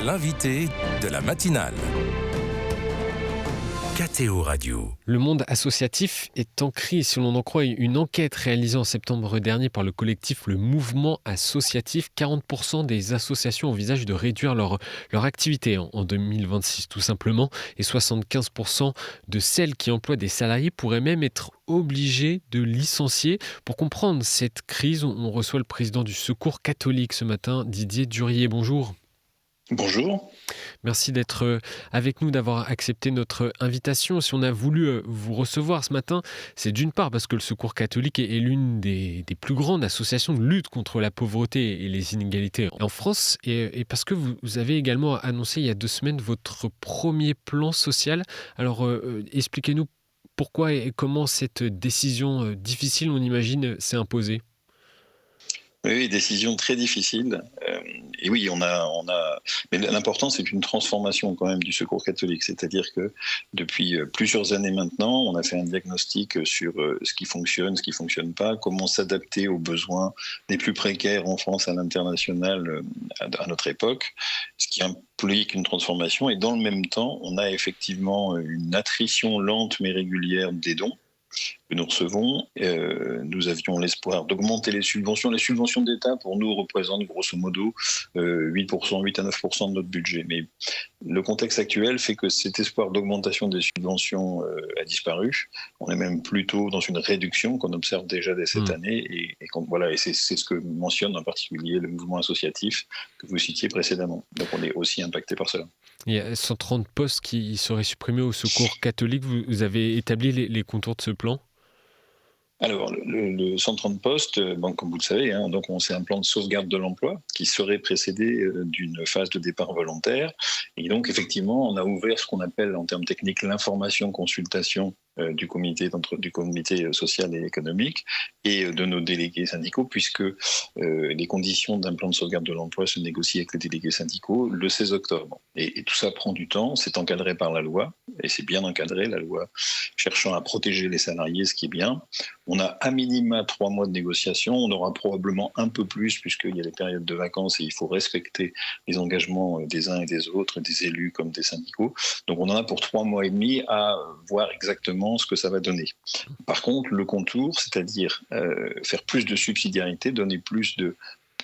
l'invité de la matinale. KTO Radio. Le monde associatif est en crise, si l'on en croit une enquête réalisée en septembre dernier par le collectif Le Mouvement Associatif. 40% des associations envisagent de réduire leur activité en 2026 tout simplement, et 75% de celles qui emploient des salariés pourraient même être obligées de licencier. Pour comprendre cette crise, on reçoit le président du Secours catholique ce matin, Didier Durier. Bonjour. Bonjour. Merci d'être avec nous, d'avoir accepté notre invitation. Si on a voulu vous recevoir ce matin, c'est d'une part parce que le Secours catholique est l'une des plus grandes associations de lutte contre la pauvreté et les inégalités en France, et parce que vous avez également annoncé il y a 2 semaines votre premier plan social. Alors expliquez-nous pourquoi et comment cette décision difficile, on imagine, s'est imposée. Oui, décision très difficile. Et oui, on a. Mais l'important, c'est une transformation quand même du Secours catholique. C'est-à-dire que depuis plusieurs années maintenant, on a fait un diagnostic sur ce qui fonctionne pas, comment s'adapter aux besoins des plus précaires en France, à l'international, à notre époque, ce qui implique une transformation. Et dans le même temps, on a effectivement une attrition lente mais régulière des dons que nous recevons. Nous avions l'espoir d'augmenter les subventions. Les subventions d'État, pour nous, représentent grosso modo 8 à 9% de notre budget. Mais le contexte actuel fait que cet espoir d'augmentation des subventions a disparu. On est même plutôt dans une réduction qu'on observe déjà dès cette année. Et c'est ce que mentionne en particulier le mouvement associatif que vous citiez précédemment. Donc on est aussi impacté par cela. Il y a 130 postes qui seraient supprimés au Secours catholique. Vous avez établi les contours de ce plan ? Alors, le 130 postes, comme vous le savez, donc c'est un plan de sauvegarde de l'emploi qui serait précédé d'une phase de départ volontaire. Et donc, effectivement, on a ouvert ce qu'on appelle en termes techniques l'information-consultation du comité social et économique et de nos délégués syndicaux, puisque les conditions d'un plan de sauvegarde de l'emploi se négocient avec les délégués syndicaux le 16 octobre. Et tout ça prend du temps, c'est encadré par la loi, et c'est bien encadré, la loi cherchant à protéger les salariés, ce qui est bien. On a à minima 3 mois de négociation, on aura probablement un peu plus, puisqu'il y a les périodes de vacances et il faut respecter les engagements des uns et des autres, des élus comme des syndicaux. Donc on en a pour 3 mois et demi à voir exactement ce que ça va donner. Par contre, le contour, c'est-à-dire faire plus de subsidiarité, donner plus de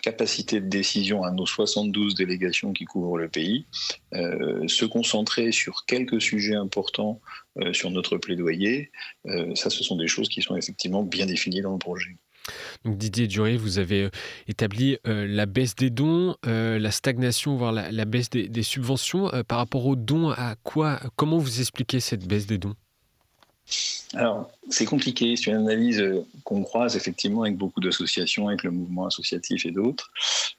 capacité de décision à nos 72 délégations qui couvrent le pays, se concentrer sur quelques sujets importants sur notre plaidoyer, ça ce sont des choses qui sont effectivement bien définies dans le projet. Donc Didier Durier, vous avez établi la baisse des dons, la stagnation, voire la baisse des subventions. Par rapport aux dons, comment vous expliquez cette baisse des dons ? Alors, c'est compliqué. C'est une analyse qu'on croise effectivement avec beaucoup d'associations, avec le mouvement associatif et d'autres.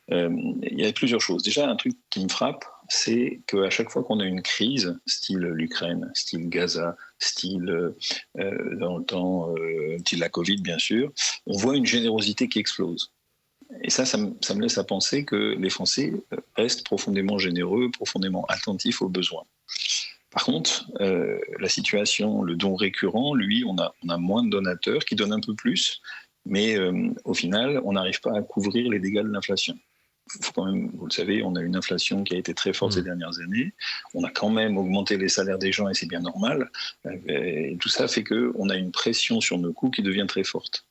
Il y a plusieurs choses. Déjà, un truc qui me frappe, c'est qu'à chaque fois qu'on a une crise, style l'Ukraine, style Gaza, style dans le temps, style la Covid bien sûr, on voit une générosité qui explose. Et ça me laisse à penser que les Français restent profondément généreux, profondément attentifs aux besoins. Par contre, la situation, le don récurrent, lui, on a moins de donateurs qui donnent un peu plus, mais au final, on n'arrive pas à couvrir les dégâts de l'inflation. Faut quand même, vous le savez, on a une inflation qui a été très forte ces dernières années. On a quand même augmenté les salaires des gens et c'est bien normal. Et tout ça fait qu'on a une pression sur nos coûts qui devient très forte.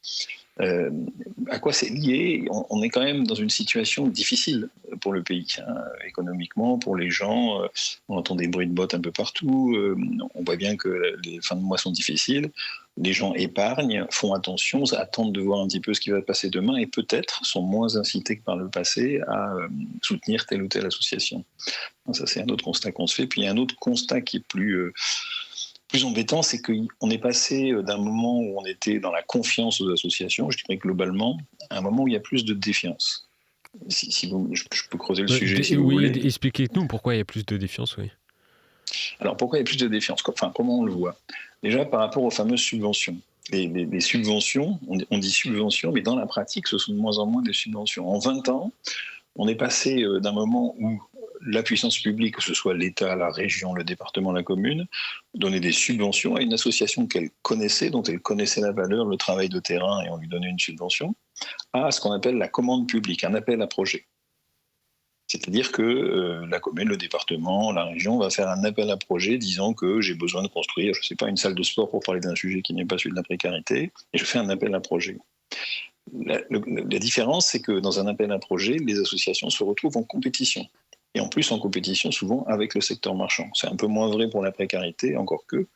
À quoi c'est lié ? On est quand même dans une situation difficile pour le pays, économiquement, pour les gens. On entend des bruits de bottes un peu partout. On voit bien que les fins de mois sont difficiles. Les gens épargnent, font attention, attendent de voir un petit peu ce qui va se passer demain et peut-être sont moins incités que par le passé à soutenir telle ou telle association. Ça, c'est un autre constat qu'on se fait. Puis il y a un autre constat qui est plus embêtant, c'est qu'on est passé d'un moment où on était dans la confiance aux associations, je dirais globalement, à un moment où il y a plus de défiance. Je peux creuser le sujet si vous voulez. Expliquez-nous pourquoi il y a plus de défiance, oui. Alors pourquoi il y a plus de défiance ? Comment on le voit ? Déjà par rapport aux fameuses subventions. Les subventions, on dit subventions, mais dans la pratique, ce sont de moins en moins des subventions. En 20 ans, on est passé d'un moment où la puissance publique, que ce soit l'État, la région, le département, la commune, donnait des subventions à une association qu'elle connaissait, dont elle connaissait la valeur, le travail de terrain, et on lui donnait une subvention, à ce qu'on appelle la commande publique, un appel à projet. C'est-à-dire que la commune, le département, la région va faire un appel à projet disant que j'ai besoin de construire, je ne sais pas, une salle de sport pour parler d'un sujet qui n'est pas celui de la précarité, et je fais un appel à projet. La différence, c'est que dans un appel à projet, les associations se retrouvent en compétition. Et en plus en compétition souvent avec le secteur marchand. C'est un peu moins vrai pour la précarité, encore que,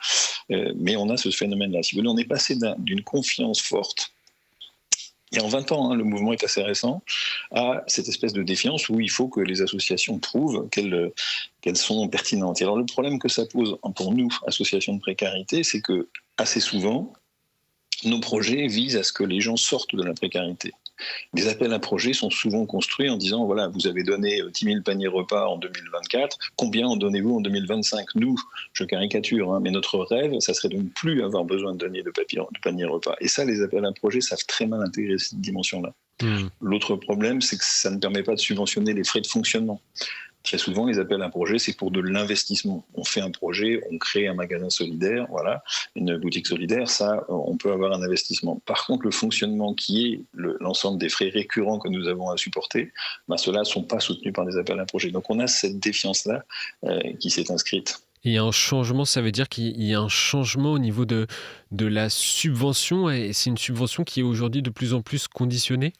mais on a ce phénomène-là. Si vous voulez, on est passé d'une confiance forte, et en 20 ans, le mouvement est assez récent, à cette espèce de défiance où il faut que les associations prouvent qu'elles sont pertinentes. Et alors le problème que ça pose pour nous, associations de précarité, c'est que assez souvent, nos projets visent à ce que les gens sortent de la précarité. Les appels à projets sont souvent construits en disant, voilà, vous avez donné 10 000 paniers repas en 2024, combien en donnez-vous en 2025 ? Nous, je caricature, mais notre rêve, ça serait de ne plus avoir besoin de donner de paniers repas. Et ça, les appels à projets savent très mal intégrer cette dimension-là. L'autre problème, c'est que ça ne permet pas de subventionner les frais de fonctionnement. Très souvent, les appels à projets, c'est pour de l'investissement. On fait un projet, on crée un magasin solidaire, voilà, une boutique solidaire, ça, on peut avoir un investissement. Par contre, le fonctionnement qui est l'ensemble des frais récurrents que nous avons à supporter, ceux-là ne sont pas soutenus par des appels à projets. Donc on a cette défiance-là qui s'est inscrite. Il y a un changement, ça veut dire qu'il y a un changement au niveau de la subvention, et c'est une subvention qui est aujourd'hui de plus en plus conditionnée ?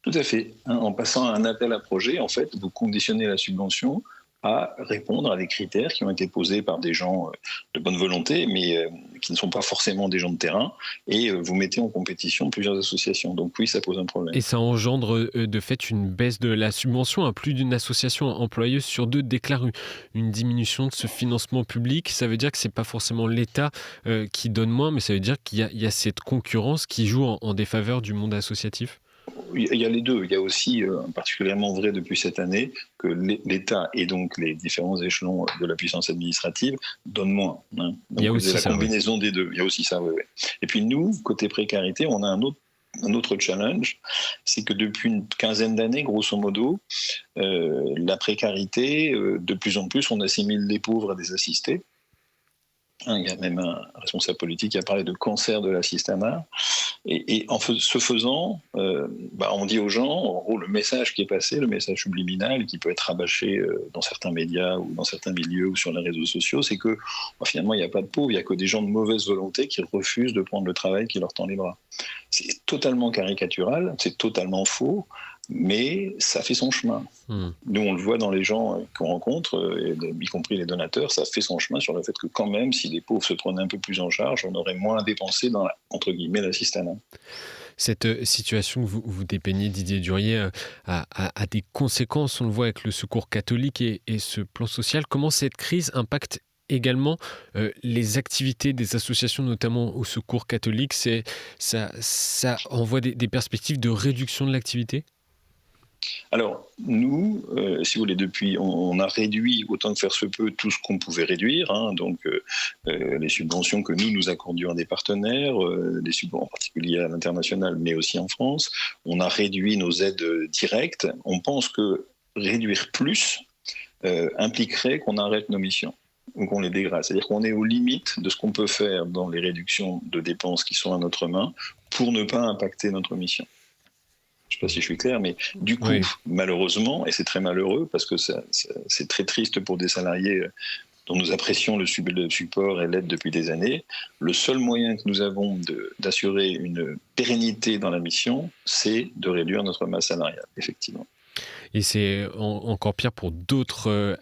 Tout à fait. En passant à un appel à projet, en fait, vous conditionnez la subvention à répondre à des critères qui ont été posés par des gens de bonne volonté, mais qui ne sont pas forcément des gens de terrain, et vous mettez en compétition plusieurs associations. Donc oui, ça pose un problème. Et ça engendre de fait une baisse de la subvention. Plus d'une association employeuse sur 2 déclare une diminution de ce financement public. Ça veut dire que ce n'est pas forcément l'État qui donne moins, mais ça veut dire qu'il y a cette concurrence qui joue en défaveur du monde associatif. Il y a les deux. Il y a aussi, particulièrement vrai depuis cette année, que l'État et donc les différents échelons de la puissance administrative donnent moins. Donc, il y a aussi la ça, combinaison des deux. Il y a aussi ça, oui. Et puis nous, côté précarité, on a un autre challenge, c'est que depuis une quinzaine d'années, grosso modo, la précarité, de plus en plus, on assimile les pauvres à des assistés. Il y a même un responsable politique qui a parlé de cancer de l'assistanat. Et en ce faisant, on dit aux gens, en gros, le message qui est passé, le message subliminal qui peut être rabâché dans certains médias ou dans certains milieux ou sur les réseaux sociaux, c'est que finalement, il n'y a pas de pauvres, il n'y a que des gens de mauvaise volonté qui refusent de prendre le travail qui leur tend les bras. C'est totalement caricatural, c'est totalement faux, mais ça fait son chemin. Nous, on le voit dans les gens qu'on rencontre, y compris les donateurs, ça fait son chemin sur le fait que quand même, si les pauvres se prenaient un peu plus en charge, on aurait moins à dépenser dans, entre guillemets, l'assistanat. Cette situation que vous dépeignez, Didier Durier, a des conséquences, on le voit avec le Secours catholique et ce plan social. Comment cette crise impacte également les activités des associations, notamment au Secours catholique? Ça envoie des perspectives de réduction de l'activité ? Alors, nous, si vous voulez, depuis, on a réduit autant que faire se peut tout ce qu'on pouvait réduire, donc les subventions que nous accordions à des partenaires, des subventions en particulier à l'international, mais aussi en France. On a réduit nos aides directes. On pense que réduire plus impliquerait qu'on arrête nos missions ou qu'on les dégrade. C'est-à-dire qu'on est aux limites de ce qu'on peut faire dans les réductions de dépenses qui sont à notre main pour ne pas impacter notre mission. Je ne sais pas si je suis clair, mais du coup, malheureusement, et c'est très malheureux parce que c'est très triste pour des salariés dont nous apprécions le support et l'aide depuis des années, le seul moyen que nous avons d'assurer une pérennité dans la mission, c'est de réduire notre masse salariale, effectivement. Et c'est encore pire pour d'autres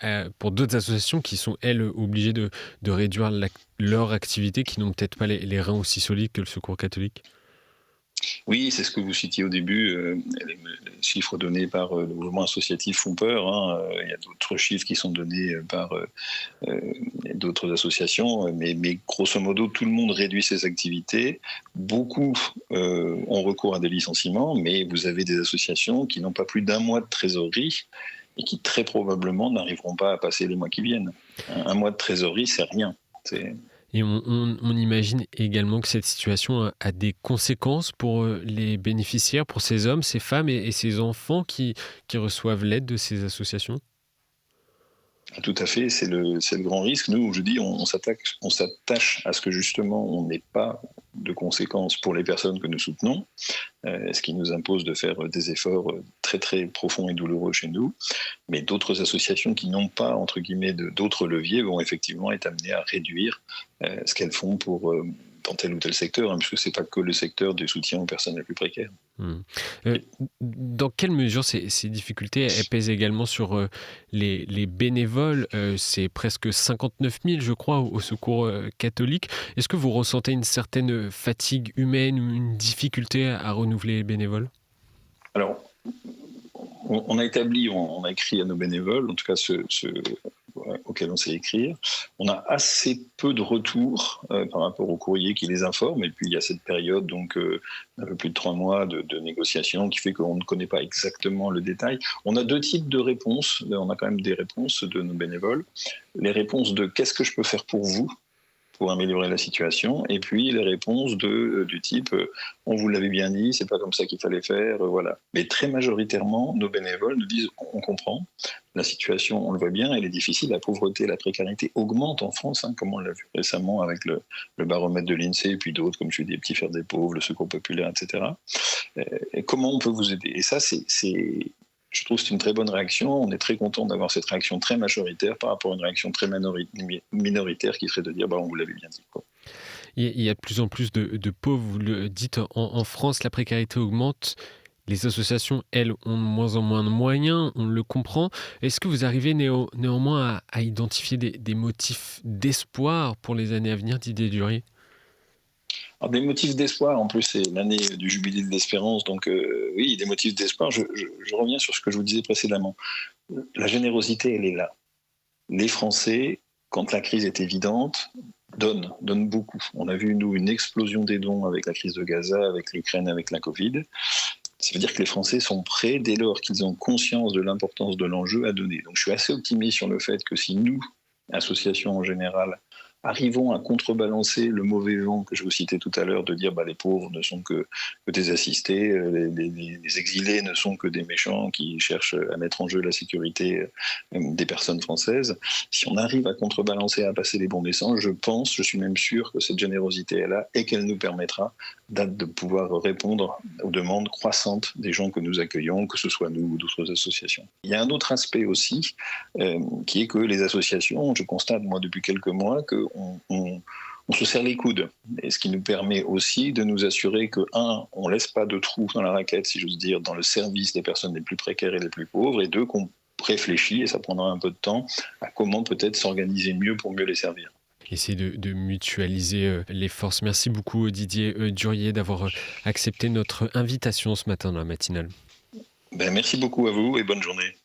associations qui sont, elles, obligées de réduire leur activité, qui n'ont peut-être pas les reins aussi solides que le Secours catholique. Oui, c'est ce que vous citiez au début. Les chiffres donnés par le mouvement associatif font peur. Il y a d'autres chiffres qui sont donnés par d'autres associations. Mais grosso modo, tout le monde réduit ses activités. Beaucoup ont recours à des licenciements, mais vous avez des associations qui n'ont pas plus d'1 mois de trésorerie et qui très probablement n'arriveront pas à passer les mois qui viennent. Un mois de trésorerie, c'est rien. Et on imagine également que cette situation a des conséquences pour les bénéficiaires, pour ces hommes, ces femmes et ces enfants qui reçoivent l'aide de ces associations. Tout à fait, c'est le grand risque. Nous, je dis, on s'attache à ce que justement on n'ait pas de conséquences pour les personnes que nous soutenons, ce qui nous impose de faire des efforts très très profonds et douloureux chez nous. Mais d'autres associations qui n'ont pas, entre guillemets, d'autres leviers vont effectivement être amenées à réduire ce qu'elles font dans tel ou tel secteur, puisque ce n'est pas que le secteur du soutien aux personnes les plus précaires. Dans quelle mesure ces difficultés elles pèsent également sur les bénévoles c'est presque 59 000, je crois, au Secours catholique. Est-ce que vous ressentez une certaine fatigue humaine ou une difficulté à renouveler les bénévoles ? Alors, on a écrit à nos bénévoles, en tout cas ceux auxquels on sait écrire. On a assez peu de retours par rapport au courrier qui les informe, et puis il y a cette période, donc un peu plus de 3 mois de négociation qui fait qu'on ne connaît pas exactement le détail. On a 2 types de réponses, on a quand même des réponses de nos bénévoles. Les réponses de « qu'est-ce que je peux faire pour vous ?» pour améliorer la situation, et puis les réponses du type « on vous l'avait bien dit, c'est pas comme ça qu'il fallait faire », voilà. Mais très majoritairement, nos bénévoles nous disent « on comprend, la situation, on le voit bien, elle est difficile, la pauvreté, la précarité augmente en France, comme on l'a vu récemment avec le baromètre de l'INSEE, et puis d'autres, comme je dis, les petits frères des pauvres, le Secours populaire, etc. Et comment on peut vous aider ? Et ça, je trouve que c'est une très bonne réaction. On est très content d'avoir cette réaction très majoritaire par rapport à une réaction très minoritaire qui serait de dire on vous l'avait bien dit. Il y a de plus en plus de pauvres, vous le dites, en France, la précarité augmente. Les associations, elles, ont de moins en moins de moyens, on le comprend. Est-ce que vous arrivez néanmoins à identifier des motifs d'espoir pour les années à venir, Didier Duriez ? Alors, des motifs d'espoir, en plus c'est l'année du jubilé de l'espérance, donc oui, des motifs d'espoir. Je reviens sur ce que je vous disais précédemment. La générosité, elle est là. Les Français, quand la crise est évidente, donnent beaucoup. On a vu, nous, une explosion des dons avec la crise de Gaza, avec l'Ukraine, avec la Covid. Ça veut dire que les Français sont prêts, dès lors qu'ils ont conscience de l'importance de l'enjeu, à donner. Donc je suis assez optimiste sur le fait que si nous, associations en général, arrivons à contrebalancer le mauvais vent que je vous citais tout à l'heure, de dire les pauvres ne sont que des assistés, les exilés ne sont que des méchants qui cherchent à mettre en jeu la sécurité des personnes françaises. Si on arrive à contrebalancer, à passer les bons messages, je suis même sûr que cette générosité est là et qu'elle nous permettra de pouvoir répondre aux demandes croissantes des gens que nous accueillons, que ce soit nous ou d'autres associations. Il y a un autre aspect aussi, qui est que les associations, je constate moi depuis quelques mois qu'on se serre les coudes, et ce qui nous permet aussi de nous assurer que, on ne laisse pas de trous dans la raquette, si j'ose dire, dans le service des personnes les plus précaires et les plus pauvres, et 2, qu'on réfléchit, et ça prendra un peu de temps, à comment peut-être s'organiser mieux pour mieux les servir. Essayer de mutualiser les forces. Merci beaucoup Didier Duriez d'avoir accepté notre invitation ce matin dans la matinale. Merci beaucoup à vous et bonne journée.